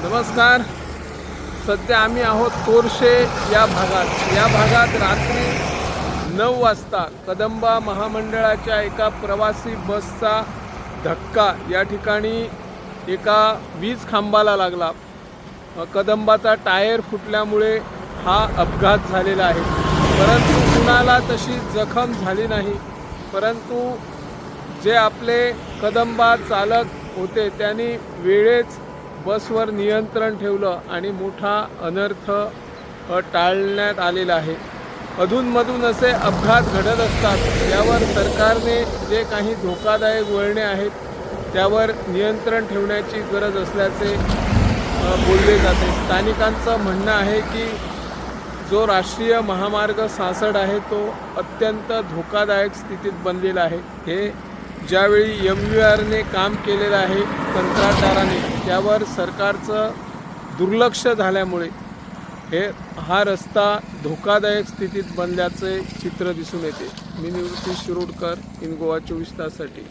नमस्कार. सध्या आम्ही आहोत तोरशे या भागात रात्री 9 वाजता कदंबा महामंडळाच्या एका प्रवासी बसचा धक्का या ठिकाणी एका वीज खांबाला लागला. कदंबाचा टायर फुटल्यामुळे हा अपघात झालेला आहे. परंतु कुणाला तशी जखम झाली नाही. परंतु जे आपले कदंबा चालक होते त्यांनी वेळेच बसवर नियंत्रण ठेवलं आणि मोठा अनर्थ टाळण्यात आलेला आहे. अधूनमधून असे अपघात घडत असतात. यावर सरकारने जे काही धोकादायक वळणे आहेत त्यावर नियंत्रण ठेवण्याची गरज असल्याचे बोलले जाते. स्थानिकांचं म्हणणं आहे की जो राष्ट्रीय महामार्ग 66 आहे तो अत्यंत धोकादायक स्थितीत बनलेला आहे. हे ज्यावेळी MVRने काम केलेलं आहे कंत्राटदाराने, त्यावर सरकारचं दुर्लक्ष झाल्यामुळे हा रस्ता धोकादायक स्थितीत बनल्याचे चित्र दिसून येते. मी निवृत्ती शिरोडकर, इन गोवा 24 ताससाठी.